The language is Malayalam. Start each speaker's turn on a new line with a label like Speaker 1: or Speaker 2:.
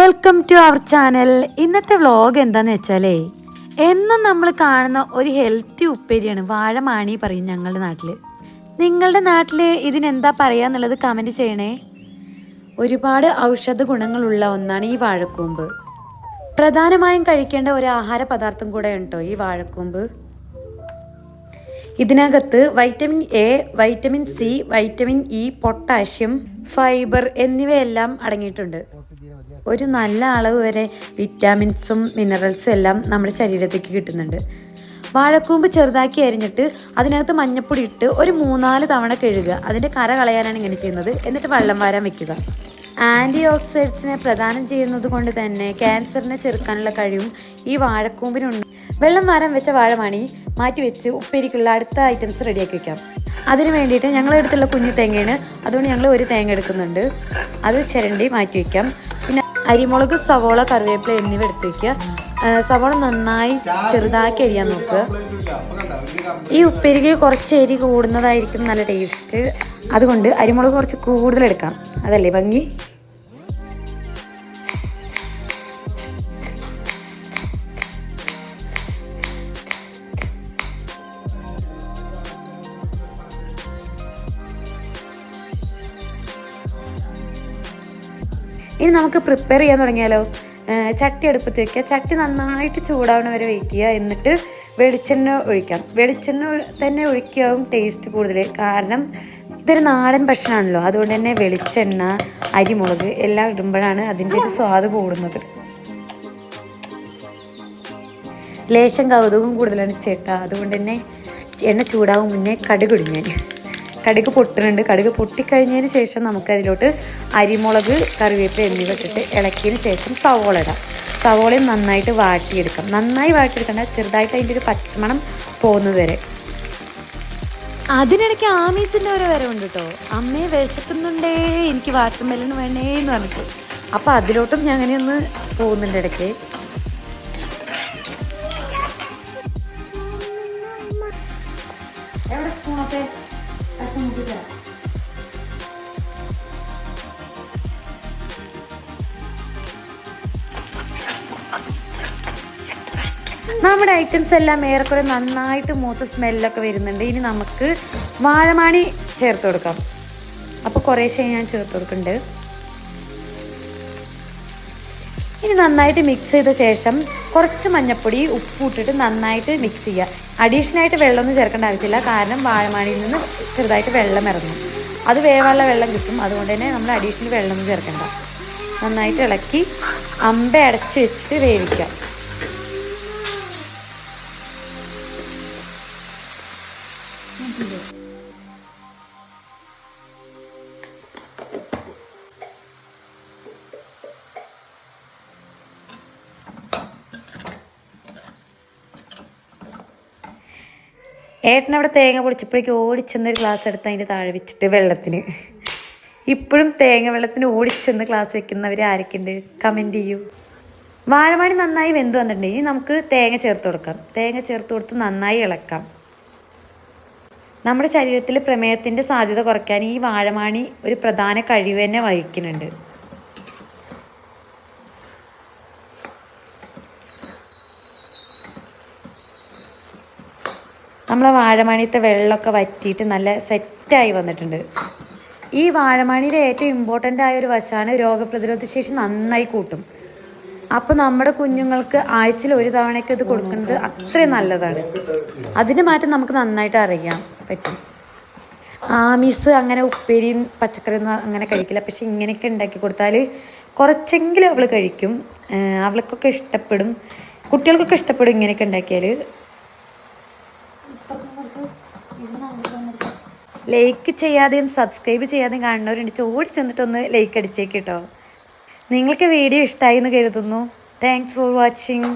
Speaker 1: Welcome to our channel. ഇന്നത്തെ വ്ളോഗ് എന്താന്ന് വെച്ചാലേ, എന്നും നമ്മൾ കാണുന്ന ഒരു ഹെൽത്തി ഉപ്പേരിയാണ് വാഴമാണി പറയും ഞങ്ങളുടെ നാട്ടിൽ. നിങ്ങളുടെ നാട്ടിൽ ഇതിനെന്താ പറയുക എന്നുള്ളത് കമൻറ്റ് ചെയ്യണേ. ഒരുപാട് ഔഷധ ഗുണങ്ങളുള്ള ഒന്നാണ് ഈ വാഴക്കൂമ്പ്. പ്രധാനമായും കഴിക്കേണ്ട ഒരു ആഹാര പദാർത്ഥം കൂടെ ഉണ്ടോ ഈ വാഴക്കൂമ്പ്. ഇതിനകത്ത് vitamin A, vitamin C, vitamin E, potassium, fibre എന്നിവയെല്ലാം അടങ്ങിയിട്ടുണ്ട്. ഒരു നല്ല അളവ് വരെ വിറ്റാമിൻസും മിനറൽസും എല്ലാം നമ്മുടെ ശരീരത്തേക്ക് കിട്ടുന്നുണ്ട്. വാഴക്കൂമ്പ് ചെറുതാക്കി അരിഞ്ഞിട്ട് അതിനകത്ത് മഞ്ഞപ്പൊടി ഇട്ട് ഒരു 3-4 തവണ കഴുകുക. അതിൻ്റെ കര കളയാനാണ് ഇങ്ങനെ ചെയ്യുന്നത്. എന്നിട്ട് വെള്ളം വാരാൻ വെക്കുക. ആൻറ്റി ഓക്സിഡൻസിനെ പ്രദാനം ചെയ്യുന്നത് കൊണ്ട് തന്നെ ക്യാൻസറിനെ ചെറുക്കാനുള്ള കഴിവും ഈ വാഴക്കൂമ്പിനുണ്ട്. വെള്ളം വാരാൻ വെച്ച വാഴമണി മാറ്റി വെച്ച് ഉപ്പേരിക്കുള്ള അടുത്ത ഐറ്റംസ് റെഡിയാക്കി വെക്കാം. അതിന് വേണ്ടിയിട്ട് ഞങ്ങളുടെ അടുത്തുള്ള കുഞ്ഞു തേങ്ങയാണ്, അതുകൊണ്ട് ഞങ്ങൾ ഒരു തേങ്ങ എടുക്കുന്നുണ്ട്. അത് ചിരണ്ടി മാറ്റി വയ്ക്കാം. പിന്നെ അരിമുളക്, സവോള, കറിവേപ്പില എന്നിവ എടുത്ത് വയ്ക്കുക. സവോള നന്നായി ചെറുതാക്കി അരിയാൻ നോക്കുക. ഈ ഉപ്പേരിക്ക് കുറച്ച് എരി കൂടുന്നതായിരിക്കും നല്ല ടേസ്റ്റ്. അതുകൊണ്ട് അരിമുളക് കുറച്ച് കൂടുതൽ എടുക്കാം, അതല്ലേ ഭംഗി. ഇനി നമുക്ക് പ്രിപ്പയർ ചെയ്യാൻ തുടങ്ങിയാലോ. ചട്ടി അടുപ്പത്ത് വയ്ക്കുക. ചട്ടി നന്നായിട്ട് ചൂടാവണ വരെ വെയിറ്റ് ചെയ്യുക. എന്നിട്ട് വെളിച്ചെണ്ണ ഒഴിക്കാം. വെളിച്ചെണ്ണ തന്നെ ഒഴിക്കാവും ടേസ്റ്റ് കൂടുതൽ. കാരണം ഇതൊരു നാടൻ ഭക്ഷണമാണല്ലോ, അതുകൊണ്ട് തന്നെ വെളിച്ചെണ്ണ, അരിമുളക് എല്ലാം ഇടുമ്പോഴാണ് അതിൻ്റെ ഒരു സ്വാദ് കൂടുന്നത്. ലേശം കൗതുകം കൂടുതലാണ് ചേട്ടാ, അതുകൊണ്ട് തന്നെ എണ്ണ ചൂടാവും മുന്നേ കടുക് ഇടും ഞാൻ. കടുക് പൊട്ടുന്നുണ്ട്. കടുക് പൊട്ടിക്കഴിഞ്ഞതിന് ശേഷം നമുക്കതിലോട്ട് അരിമുളക്, കറിവേപ്പില എന്നിവ ഇട്ടിട്ട് ഇളക്കിയതിന് ശേഷം സവോള ഇടാം. സവോളയും നന്നായിട്ട് വാട്ടിയെടുക്കാം. നന്നായി വാട്ടിയെടുക്കേണ്ട, ചെറുതായിട്ട് അതിൻ്റെ ഒരു പച്ചമണം പോകുന്നത് വരെ. അതിനിടയ്ക്ക് ആമീസിൻ്റെ ഒരു വരവുണ്ട് കേട്ടോ. അമ്മയെ വിശക്കുന്നുണ്ടേ, എനിക്ക് വാട്ടർ മെലൺ വേണേ എന്ന് പറഞ്ഞിട്ട്. അപ്പോൾ അതിലോട്ടും ഞാൻ അങ്ങനെയൊന്ന് പോകുന്നുണ്ട് ഇടയ്ക്ക്. എവിടെ സ്പൂണൊക്കെ നമ്മുടെ ഐറ്റംസ് എല്ലാം ഏറെക്കുറെ നന്നായിട്ട് മൂത്ത സ്മെല്ലൊക്കെ വരുന്നുണ്ട്. ഇനി നമുക്ക് വാഴമാണി ചേർത്ത് കൊടുക്കാം. അപ്പോൾ കുറേശ്ശെ ഞാൻ ചേർത്ത് കൊടുക്കുന്നുണ്ട്. ഇനി നന്നായിട്ട് മിക്സ് ചെയ്ത ശേഷം കുറച്ച് മഞ്ഞൾപ്പൊടി, ഉപ്പ് ഇട്ടിട്ട് നന്നായിട്ട് മിക്സ് ചെയ്യുക. അഡീഷണലായിട്ട് വെള്ളമൊന്നും ചേർക്കേണ്ട ആവശ്യമില്ല, കാരണം വാഴമാണിയിൽ നിന്ന് ചെറുതായിട്ട് വെള്ളം ഇറങ്ങും. അത് വേവാനുള്ള വെള്ളം കിട്ടും. അതുകൊണ്ട് തന്നെ നമ്മൾ അഡീഷണൽ വെള്ളമൊന്നും ചേർക്കണ്ട. നന്നായിട്ട് ഇളക്കി അടച്ച് വെച്ചിട്ട് വേവിക്കാം. ഏട്ടനവിടെ തേങ്ങ പൊടിച്ചപ്പോഴേക്കും ഓടിച്ചെന്നൊരു ഗ്ലാസ് എടുത്ത് അതിൻ്റെ താഴെ വെച്ചിട്ട് വെള്ളത്തിന്. ഇപ്പോഴും തേങ്ങ വെള്ളത്തിന് ഓടിച്ചെന്ന് ഗ്ലാസ് വെക്കുന്നവർ ആരൊക്കെയുണ്ട് കമൻറ്റ് ചെയ്യൂ. വാഴമാണി നന്നായി വെന്ത് വന്നിട്ടുണ്ട്. ഇനി നമുക്ക് തേങ്ങ ചേർത്ത് കൊടുക്കാം. തേങ്ങ ചേർത്ത് കൊടുത്ത് നന്നായി ഇളക്കാം. നമ്മുടെ ശരീരത്തിൽ പ്രമേഹത്തിൻ്റെ സാധ്യത കുറയ്ക്കാൻ ഈ വാഴമാണി ഒരു പ്രധാന കഴിവ് തന്നെ വഹിക്കുന്നുണ്ട്. നമ്മളെ വാഴമണിത്തെ വെള്ളമൊക്കെ വറ്റിയിട്ട് നല്ല സെറ്റായി വന്നിട്ടുണ്ട്. ഈ വാഴമണിയുടെ ഏറ്റവും ഇമ്പോർട്ടൻ്റ് ആയ ഒരു വശമാണ് രോഗപ്രതിരോധ ശേഷി നന്നായി കൂട്ടും. അപ്പോൾ നമ്മുടെ കുഞ്ഞുങ്ങൾക്ക് ആഴ്ചയിൽ ഒരു തവണയൊക്കെ ഇത് കൊടുക്കുന്നത് അത്രയും നല്ലതാണ്. അതിൻ്റെ മാറ്റം നമുക്ക് നന്നായിട്ട് അറിയാൻ പറ്റും. ആമീസ് അങ്ങനെ ഉപ്പേരിയും പച്ചക്കറിയൊന്നും അങ്ങനെ കഴിക്കില്ല. പക്ഷെ ഇങ്ങനെയൊക്കെ ഉണ്ടാക്കി കൊടുത്താൽ കുറച്ചെങ്കിലും അവൾ കഴിക്കും. അവൾക്കൊക്കെ ഇഷ്ടപ്പെടും, കുട്ടികൾക്കൊക്കെ ഇഷ്ടപ്പെടും ഇങ്ങനെയൊക്കെ ഉണ്ടാക്കിയാൽ. ലൈക്ക് ചെയ്യാതെയും സബ്സ്ക്രൈബ് ചെയ്യാതെയും കാണുന്നവരുണ്ട്, ഓടി ചെന്നിട്ടൊന്ന് ലൈക്ക് അടിച്ചേക്ക് കേട്ടോ. നിങ്ങൾക്ക് വീഡിയോ ഇഷ്ടമായി എന്ന് കരുതുന്നു. Thanks for watching.